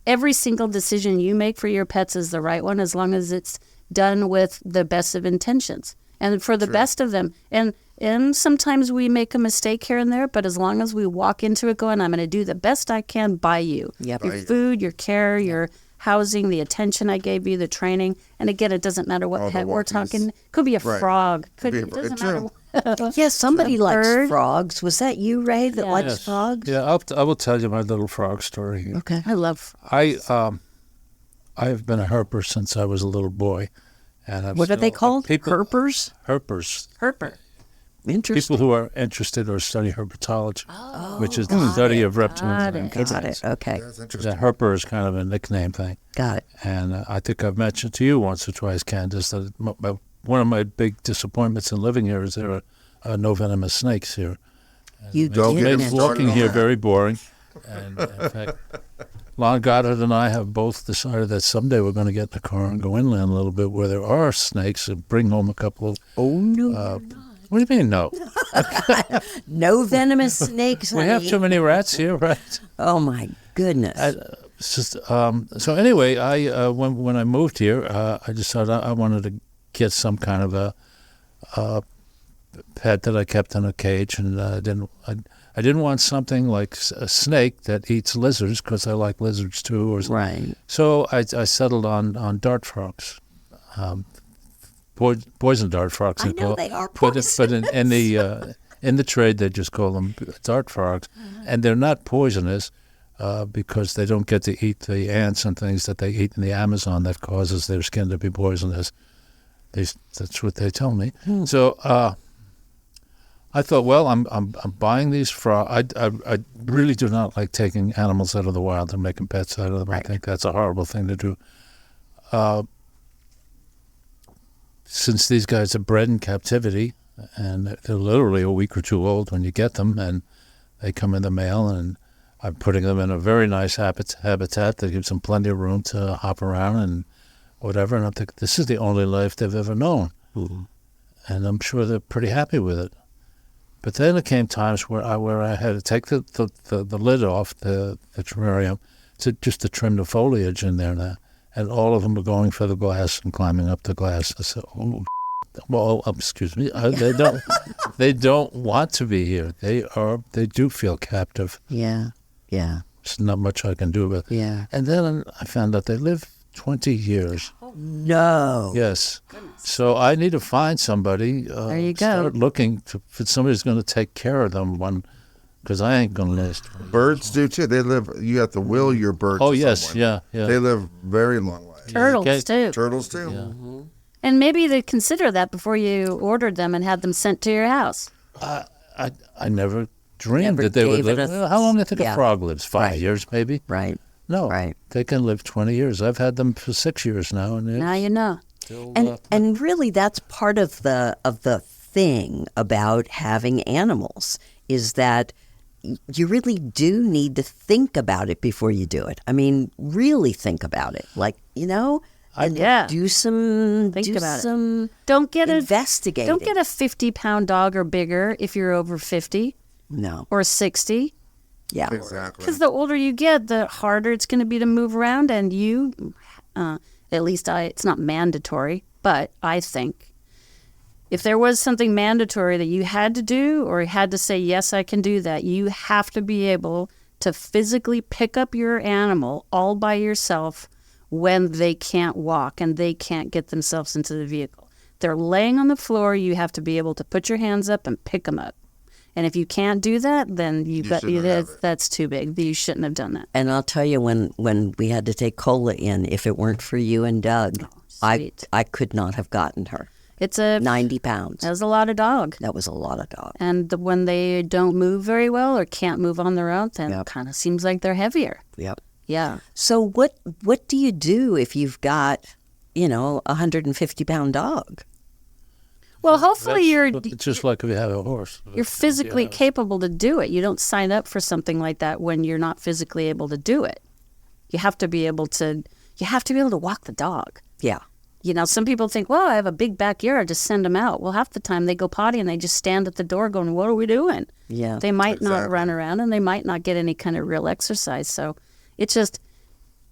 every single decision you make for your pets is the right one as long as it's done with the best of intentions and for the best of them. And sometimes we make a mistake here and there, but as long as we walk into it going, I'm going to do the best I can by you. Yep. Your food, your care, your housing, the attention I gave you, the training. And again, it doesn't matter what All the pet we're walkies. talking. Could be a Right. frog. Could be a It frog. doesn't It's matter. true. Yeah, somebody likes bird. frogs. Was that you, Ray, that likes Yes. frogs? Yeah, I will tell you my little frog story. Okay. I love I have been a herper since I was a little boy, and I've What are they still- called? People, Herpers? herpers. herper. Interesting. People who are interested or study herpetology, which is the study of reptiles Got and it. Got amphibians. it. Okay. That's interesting. The herper is kind of a nickname thing. Got it. And I think I've mentioned to you once or twice, Candice, that one of my big disappointments in living here is there are no venomous snakes here. You Don't did get It them makes started walking on here that. very boring. And in fact, Lon Goddard and I have both decided that someday we're going to get in the car and go inland a little bit where there are snakes and bring home a couple of. Oh, no. What do you mean, no? No venomous snakes, We have honey. too many rats here, right? Oh, my goodness. It's just, so anyway, when I moved here, I decided I wanted to get some kind of a pet that I kept in a cage, and I didn't want something like a snake that eats lizards because I like lizards too. Or Right. So I settled on dart frogs, poison dart frogs. I they're know called. they are But poison. in the trade they just call them dart frogs, and they're not poisonous. because they don't get to eat the ants and things that they eat in the Amazon that causes their skin to be poisonous. That's what they tell me. So I thought, well, I'm buying these for. I really do not like taking animals out of the wild and making pets out of them. Right. I think that's a horrible thing to do. Since these guys are bred in captivity, and they're literally a week or two old when you get them, and they come in the mail, and I'm putting them in a very nice habitat that gives them plenty of room to hop around and whatever. And I think this is the only life they've ever known. Mm-hmm. And I'm sure they're pretty happy with it. But then it came times where I had to take the lid off the terrarium to trim the foliage in there now. And all of them were going for the glass and climbing up the glass. I said, oh, well, excuse me, they don't want to be here. They do feel captive. Yeah. There's not much I can do about it. Yeah. And then I found out they live 20 years. No. Yes. So I need to find somebody. There you go. Start looking for somebody who's going to take care of them because I ain't going to last. Birds do too. They live. You have to will your birds. Oh, to yes. someone. Yeah. They live very long lives. Turtles Okay. too. Turtles too. Yeah. And maybe they consider that before you ordered them and had them sent to your house. I never dreamed Never that they would gave it live. a- Well, how long do you think Yeah. a frog lives? 5 Right. years, maybe? Right. No. Right. They can live 20 years. I've had them for 6 years now. And Now you know. And really, that's part of the thing about having animals is that you really do need to think about it before you do it. I mean, really think about it. Like, and Yeah. do some Think do about it. some Don't get investigating. Don't get a 50-pound dog or bigger if you're over 50 no. or 60. Yeah. Exactly. Because the older you get, the harder it's going to be to move around. And at least it's not mandatory, but I think if there was something mandatory that you had to do or had to say, yes, I can do that, you have to be able to physically pick up your animal all by yourself when they can't walk and they can't get themselves into the vehicle. They're laying on the floor. You have to be able to put your hands up and pick them up. And if you can't do that, then that's too big. You shouldn't have done that. And I'll tell you, when we had to take Cola in, if it weren't for you and Doug, sweet. I could not have gotten her. It's 90 pounds. That was a lot of dog. That was a lot of dog. And when they don't move very well or can't move on their own, then it kind of seems like they're heavier. Yep. Yeah. So what do you do if you've got, a 150-pound dog? Well, hopefully you're just like if you have a horse. physically capable to do it. You don't sign up for something like that when you're not physically able to do it. You have to be able to walk the dog. Yeah. Some people think, well, I have a big backyard, just send them out. Well, half the time they go potty and they just stand at the door going, what are we doing? Yeah. They might not run around and they might not get any kind of real exercise. So it's just,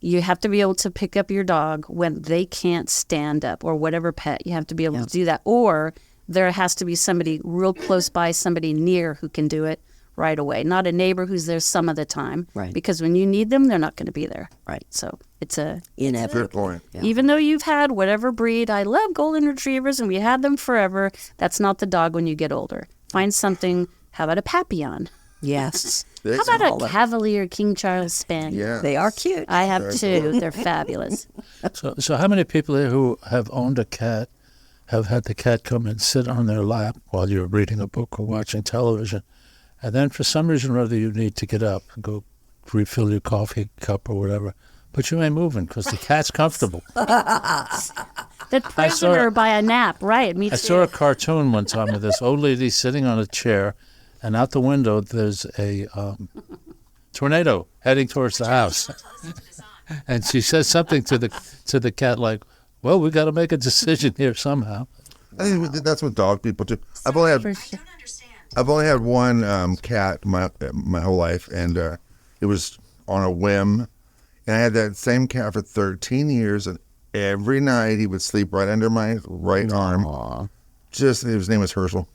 you have to be able to pick up your dog when they can't stand up, or whatever pet. You have to be able to do that. Or there has to be somebody real close by, somebody near who can do it right away. Not a neighbor who's there some of the time. Right. Because when you need them, they're not going to be there. Right. So it's Inevitable. Good point. Yeah. even though you've had whatever breed, I love golden retrievers and we had them forever, that's not the dog when you get older. Find something, how about a Papillon? Yes. How about a Cavalier King Charles Spaniel? Yeah. They are cute. I have two. They're fabulous. So how many people here who have owned a cat have had the cat come and sit on their lap while you're reading a book or watching television, and then for some reason or other you need to get up and go refill your coffee cup or whatever, but you ain't moving because the cat's comfortable. The prisoner by a nap, right? Me too. I saw a cartoon one time of this old lady sitting on a chair, and out the window there's a tornado heading towards the house. And she says something to the cat like, well, we got to make a decision here somehow. I think that's what dog people do. I've only had one cat my whole life, and it was on a whim. And I had that same cat for 13 years, and every night he would sleep right under my right arm. Aw. His name was Herschel.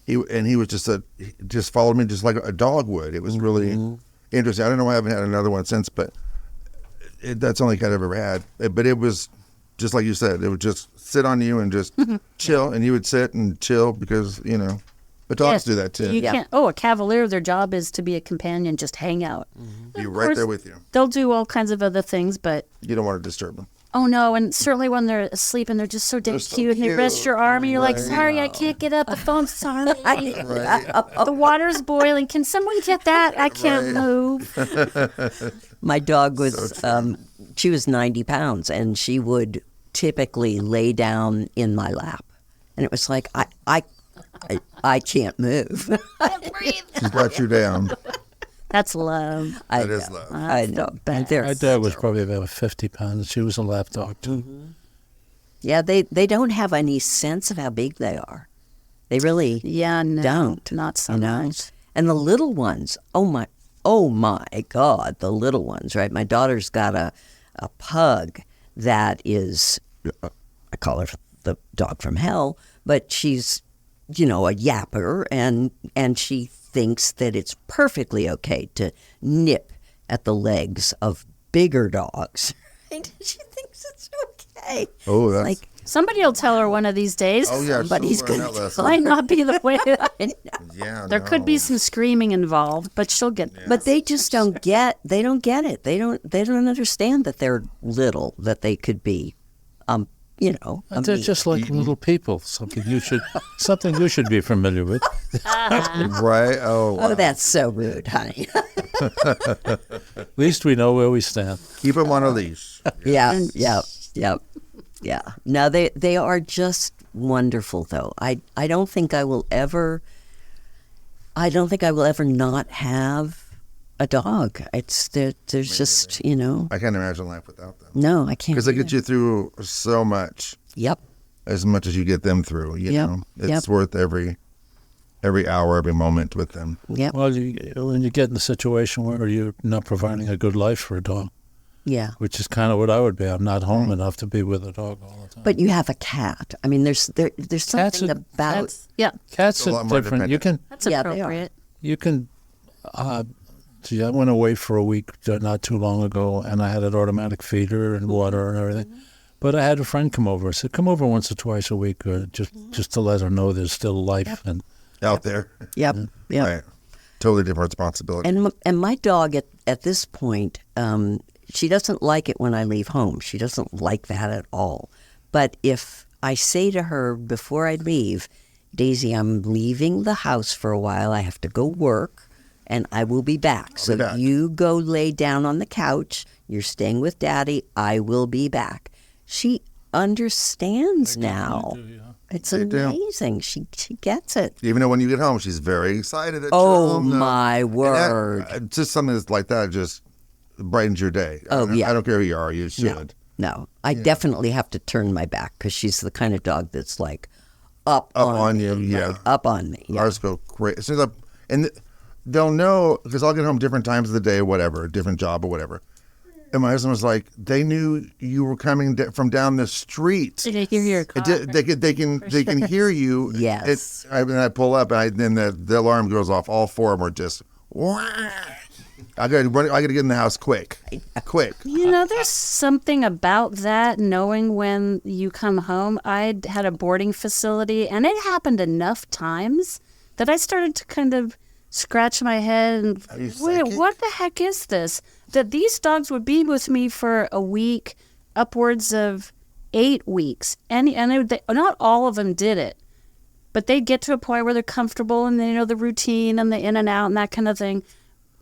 He was just followed me just like a dog would. It was really interesting. I don't know why I haven't had another one since, but that's the only cat I've ever had. But it was just like you said. It would just sit on you and just chill, and you would sit and chill because But dogs Yes, do that too. You can't. Oh, a cavalier, their job is to be a companion, just hang out. Be Of right course, there with you. They'll do all kinds of other things, but You don't want to disturb them. oh no, and certainly when they're asleep and they're just so damn so cute, and they rest cute. your arm, and you're like, Right. sorry, I can't get up. The phone's sorry. Right. The water's boiling. Can someone get that? I can't Right. move. My dog was, she was 90 pounds, and she would typically lay down in my lap. And it was like, I can't move. She got you down. That's love. That is love. I know. But they're My dad was probably about 50 pounds. She was a lap dog, too. Yeah, they don't have any sense of how big they are. They really Yeah, no, don't. not so you know? much. And the little ones, oh my God, the little ones, right? My daughter's got a pug that is, I call her the dog from hell, but she's, a yapper, and she thinks that it's perfectly okay to nip at the legs of bigger dogs. Right? She thinks it's okay. Oh, that's... Like, Somebody will tell her one of these days. oh, yeah. somebody's she'll learn gonna that lesson. Might not be the way. Yeah, There could be no. some screaming involved, but she'll get. But they just don't get. They don't get it. They don't understand that they're little. That they could be, They're just like little people. Something you should be familiar with. Right? Oh, wow. Oh, that's so rude, honey. At least we know where we stand. Keep them on a leash. Yeah. No, they are just wonderful, though. I don't think I will ever not have a dog. There's just I can't imagine life without them. no, I can't. Because they get you through so much, Yep. as much as you get them through. You Yep, know, it's yep. worth every hour, every moment with them. Yep. Well, when you get in a situation where you're not providing a good life for a dog, Yeah. which is kind of what I would be. I'm not home enough to be with a dog all the time. But you have a cat. I mean, there's something are- about Yeah, Cats a are lot more different. You can that's Yeah, they are. appropriate. See, I went away for a week not too long ago, and I had an automatic feeder and water and everything. But I had a friend come over. I said, come over once or twice a week, just to let her know there's still life. And Out there. Yep. Yep. Right. Totally different responsibility. And my dog at this point, she doesn't like it when I leave home. She doesn't like that at all. But if I say to her before I leave, Daisy, I'm leaving the house for a while. I have to go work, and I will be back. So be back. you go lay down on the couch. You're staying with Daddy. I will be back. She understands now. It's They do. amazing. She gets it. Even though when you get home, she's very excited at Oh, your home. my And word. just something that's like that just brightens your day. Oh, yeah. I don't care who you are. You should. No, I definitely have to turn my back because she's the kind of dog that's like up Up on on me, you, yeah. right, up on me. Yeah. Ours go crazy. As soon as and they'll know because I'll get home different times of the day, whatever, different job or whatever. And my husband was like, they knew you were coming from down the street. Did you hear your car? They can hear you. Yes. I pull up and then the alarm goes off. All four of them are just. Wah. I got to get in the house quick. There's something about that, knowing when you come home. I had a boarding facility, and it happened enough times that I started to kind of scratch my head and, you wait, psychic? what the heck is this? That these dogs would be with me for a week, upwards of 8 weeks. And not all of them did it, but they'd get to a point where they're comfortable and they know the routine and the in and out and that kind of thing.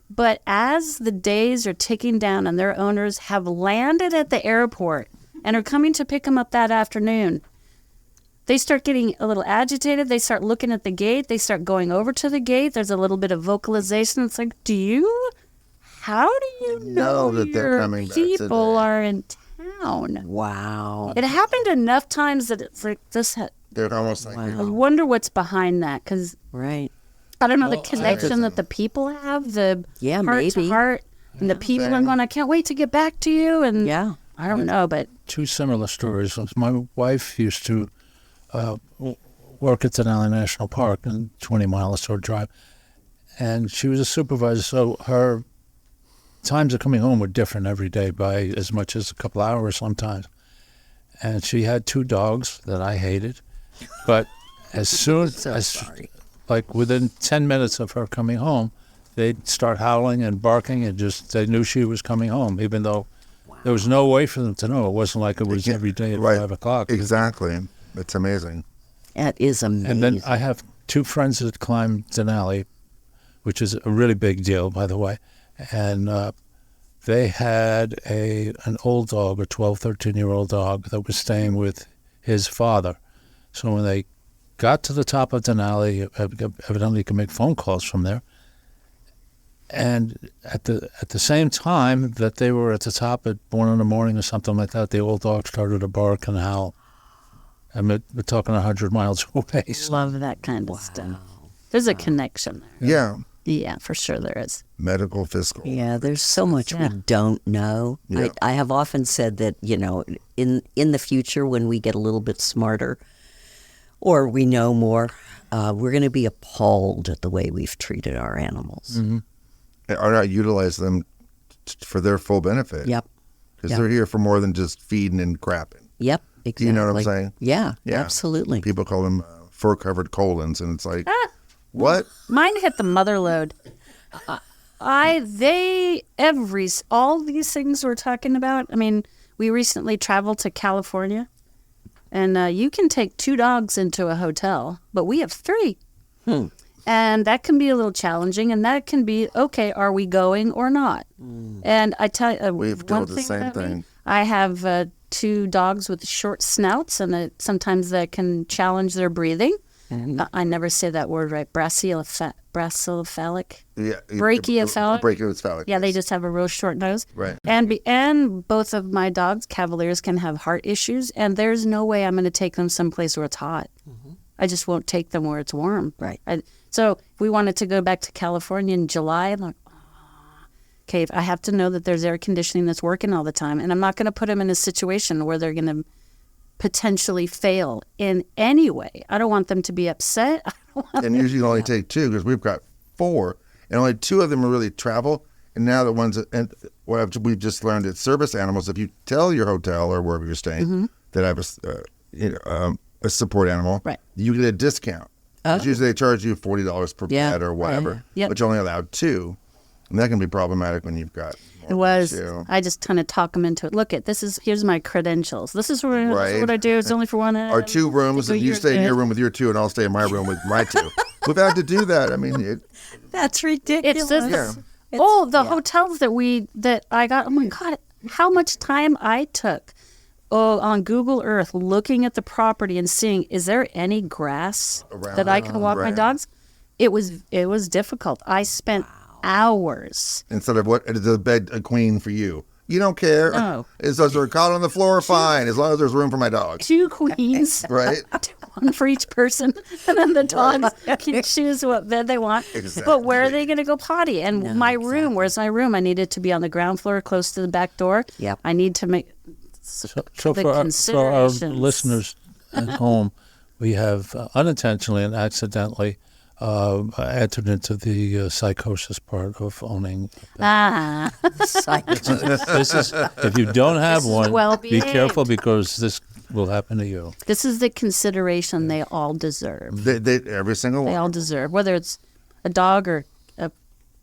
But as the days are ticking down and their owners have landed at the airport and are coming to pick them up that afternoon, they start getting a little agitated. They start looking at the gate. They start going over to the gate. There's a little bit of vocalization. It's like, how do you know that they're your coming back people today? are in town? Wow. It happened enough times that it's like this. They're almost like I wonder what's behind that, because Right. I don't know, the connection that the people have, the Yeah, heart maybe. to heart, and the people are going, I can't wait to get back to you. And Yeah. I don't know, but two similar stories. My wife used to work at Denali National Park, and 20 mile or so drive, and she was a supervisor, so her times of coming home were different every day by as much as a couple hours sometimes. And she had two dogs that I hated, but as soon So as sorry. like within 10 minutes of her coming home, they'd start howling and barking, and just they knew she was coming home, even though there was no way for them to know. It wasn't like it was every day at 5 o'clock. Exactly. It's amazing. That is amazing. And then I have 2 friends that climb Denali, which is a really big deal, by the way. And they had an old dog, a 12, 13-year-old dog that was staying with his father. So when they got to the top of Denali, evidently you can make phone calls from there. And at the same time that they were at the top at 1 in the morning or something like that, the old dog started to bark and howl. And we're talking 100 miles away. Love that kind of stuff. There's a connection there. Yeah. Yeah, for sure there is. Medical, fiscal. Yeah, there's so much we don't know. Yeah. I have often said that, in the future when we get a little bit smarter or we know more, we're going to be appalled at the way we've treated our animals. Mm-hmm. Or not utilize them for their full benefit. Yep. Because they're here for more than just feeding and crapping. Yep, exactly. Do you know what I'm saying? Yeah, Yeah. absolutely. People call them fur-covered colons, and it's like, what? Mine hit the mother load. All these things we're talking about. I mean, we recently traveled to California, and you can take 2 dogs into a hotel, but we have 3. And that can be a little challenging, and that can be, okay, are we going or not? And I tell you, We've one told the thing same about me, thing. I have 2 dogs with short snouts, and sometimes that can challenge their breathing. I never say that word right. Brachycephalic. Yeah. Brachiocephalic? Brachiocephalic. Yeah, they just have a real short nose. Right. And both of my dogs, Cavaliers, can have heart issues, and there's no way I'm going to take them someplace where it's hot. I just won't take them where it's warm. Right. So if we wanted to go back to California in July, I'm like, okay, I have to know that there's air conditioning that's working all the time, and I'm not going to put them in a situation where they're going to potentially fail in any way. I don't want them to be upset. And usually you only take 2 because we've got 4, and only 2 of them are really travel. And now the ones that, and what we've just learned at service animals, if you tell your hotel or wherever you're staying that I have a support animal, Right. you get a discount. Usually they charge you $40 per pet or whatever, Yep. but you're only allowed 2. And that can be problematic when you've got more It was. than 2. I just kind of talk them into it. Look, here's my credentials. This is Right. what I do. It's only for one. Our 2 rooms, and you stay in your room with your 2, and I'll stay in my room with my 2. We've had to do that. I mean, That's ridiculous. It's just hotels that I got. Oh my God, how much time I took on Google Earth looking at the property and seeing, is there any grass that I can walk my dogs? It was difficult. I spent hours. instead of what is the bed a queen for you? You don't care. No. As long as they're caught on the floor, fine. As long as there's room for my dog. 2 queens. Right? One for each person, and then the dogs can choose what bed they want. But where are they going to go potty? And my room, where's my room? I needed to be on the ground floor, close to the back door. Yep. I need to make. So The for our considerations. listeners at home, we have unintentionally and accidentally entered into the psychosis part of owning. This is, if you don't have one, well be behaved. careful because this will happen to you. This is the consideration they all deserve. They every single They one. all deserve, whether it's a dog or a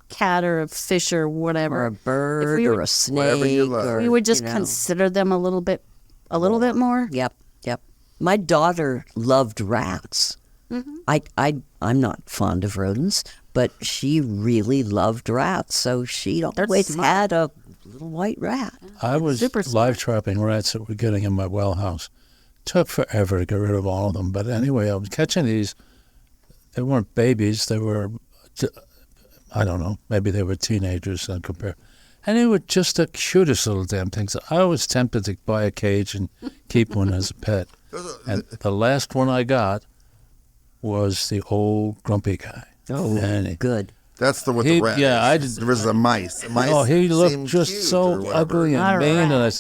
cat or a fish or whatever. or a bird If we or would- a snake. Whatever you love. Or, we would just you know. consider them a little bit more. Yep. My daughter loved rats. I'm not fond of rodents, but she really loved rats, so she always smart. had a little white rat. I was Super live trapping rats that were getting in my well house. Took forever to get rid of all of them. But anyway, I was catching these. They weren't babies. They were, I don't know, maybe they were teenagers compared. And they were just the cutest little damn things. I was tempted to buy a cage and keep one as a pet. And the last one I got was the old grumpy guy. Oh, And good. That's the with He- the rat. yeah, I just- Versus a mice. Mice Oh, he seem looked just cute or so whatever. ugly Not and a mean, rat. and I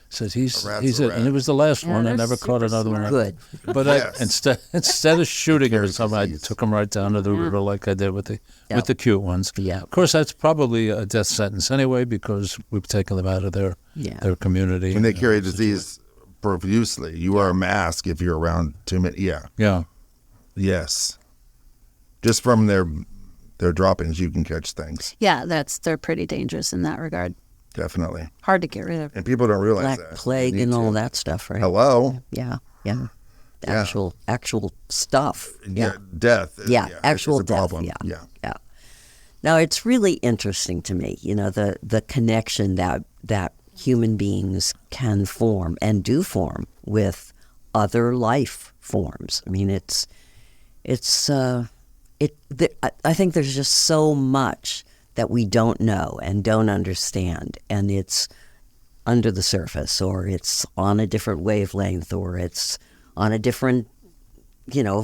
said, "He's A rat's he's a it," rat. and it was the last Yeah, one. I they're never caught super another one. smart. Good. But Yes. instead of shooting him or something, I disease. took him right down to the river like I did with the cute ones. Yeah. Of course, that's probably a death sentence anyway because we've taken them out of their community. When they carry disease profusely, you wear a mask if you're around too many. Yeah. Yeah. Yes. Just from their droppings, you can catch things. Yeah, they're pretty dangerous in that regard. Definitely. Hard to get rid of. And people don't realize Black that. plague They and need all to. that stuff, right? Hello. Yeah. Yeah. Actual stuff. Yeah. Death. Yeah, actual it's a death. problem. Yeah. Now, it's really interesting to me, the connection that human beings can form and do form with other life forms. I mean, I think there's just so much that we don't know and don't understand, and it's under the surface, or it's on a different wavelength, or it's on a different,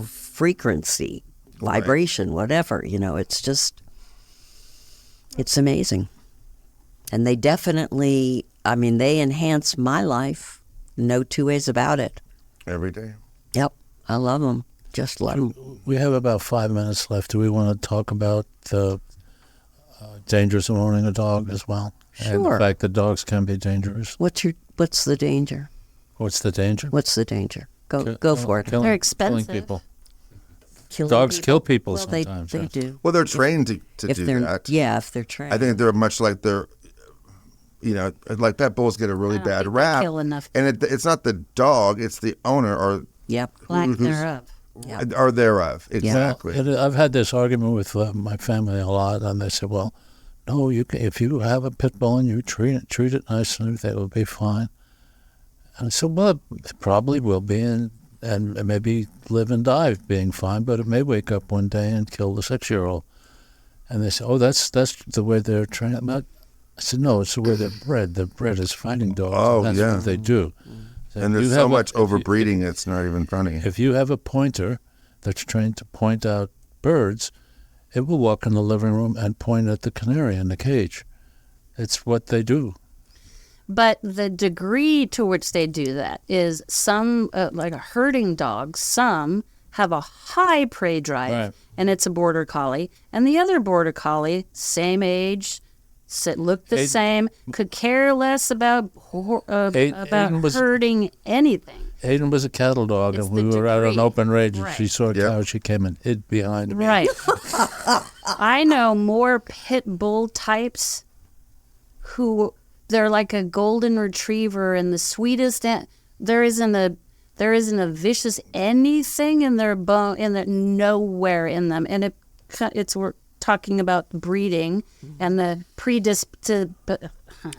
frequency, vibration, whatever. It's amazing. And they definitely, they enhance my life. No two ways about it. Every day. Yep. I love them. Just love them. We have about 5 minutes left. Do we want to talk about the dangers of owning a dog as well? And the Sure. fact that dogs can be dangerous. What's the danger? What's the danger? What's the danger? Go for it. They're expensive. Killing people. Killing Dogs people? kill people Well, sometimes. They yes. do. Well, they're trained to If do they're that. if they're trained. I think they're much like like pet bulls get a really I don't bad think they rap. kill enough. And it's not the dog, it's the owner or Yep. Lack who's- thereof. Yeah. or thereof. Exactly. I've had this argument with my family a lot, and they said, "Well, no, if you have a pit bull and you treat it nicely, they will be fine." And I said, "Well, it probably will be, and maybe live and die being fine, but it may wake up one day and kill the 6-year-old." And they said, "Oh, that's the way they're trained." I said, "No, it's the way they're bred. They're bred as fighting dogs. Oh, and that's yeah. what they do." So And if there's you so have much if you- overbreeding, it's not even funny. If you have a pointer that's trained to point out birds, it will walk in the living room and point at the canary in the cage. It's what they do. But the degree to which they do that is some, like a herding dog, some have a high prey drive, Right. and it's a border collie. And the other border collie, same age, look the Aiden- same, could care less about Aiden was- herding anything. Hayden was a cattle dog, It's and we the were out on degree. open range, and Right. she saw a Yep. cow. She came and hid behind me. Right. I know more pit bull types who they're like a golden retriever and the sweetest. There isn't a vicious anything in their bone, nowhere in them, and we're talking about breeding and the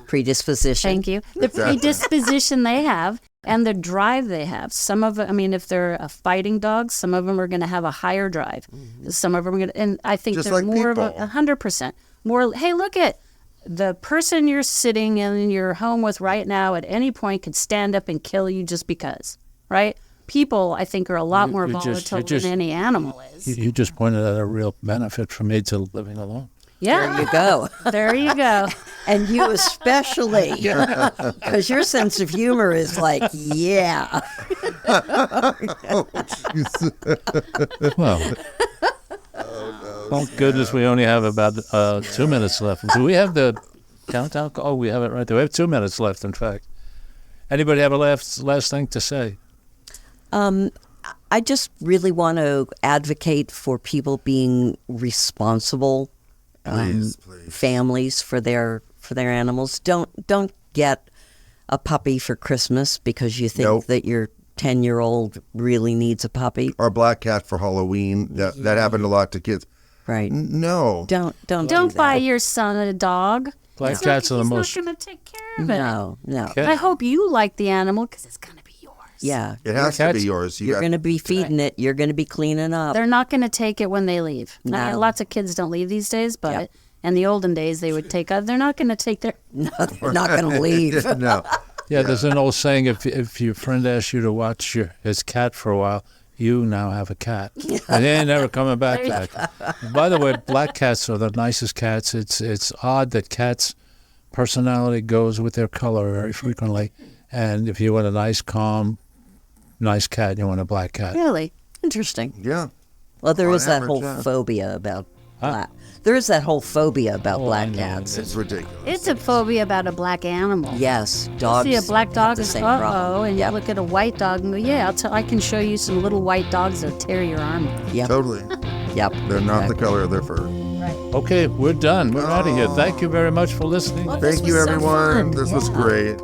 Predisposition. Thank you. The predisposition they have and the drive they have. Some of it, if they're a fighting dog, some of them are going to have a higher drive. Some of them are going to, and I think Just they're like more people. of 100% more. Hey, look at the person you're sitting in your home with right now. At any point, could stand up and kill you just because, right? People, I think, are a lot more you volatile just- than any animal is. You just pointed out a real benefit for me to living alone. Yeah, There you go. there you go. And you especially, because your sense of humor is like, yeah. Well, thank goodness we only have about 2 minutes left. Do we have the countdown? Oh, we have it right there. We have 2 minutes left, in fact. Anybody have a last thing to say? I just really want to advocate for people being responsible Please. families for their animals. Don't get a puppy for Christmas because you think Nope. that your 10-year-old really needs a puppy. Or black cat for Halloween. That happened a lot to kids. Right. No. Don't Don't do buy that. your son a dog. Black cats are the most. He's not going to take care of it. No. Cat- I hope you like the animal because it's going to be yours. Yeah. It has to Cats- be yours. You're going to be feeding it. You're going to be cleaning up. They're not going to take it when they leave. No. Lots of kids don't leave these days, but Yep. in the olden days, they would take. They're not going to take their. No, they're not going to leave. No. Yeah, there's an old saying: if your friend asks you to watch his cat for a while, you now have a cat, and they ain't never coming back. By the way, black cats are the nicest cats. It's odd that cats' personality goes with their color very frequently, and if you want a nice, calm, nice cat, you want a black cat. Really? Interesting. Yeah. Well, there On is that average, whole yeah. phobia about black. There is that whole phobia about black cats. It's ridiculous. It's a phobia about a black animal. Yes, dogs. See a black have dog the and same uh-oh, problem. and Yep. you look at a white dog and go, yeah, I can show you some little white dogs that'll tear your arm off. Yep. Totally. Yep. They're not the exactly. color of their fur. Okay, we're done. We're out of here. Thank you very much for listening. Thank you, was so everyone. fun. This was Yeah. great.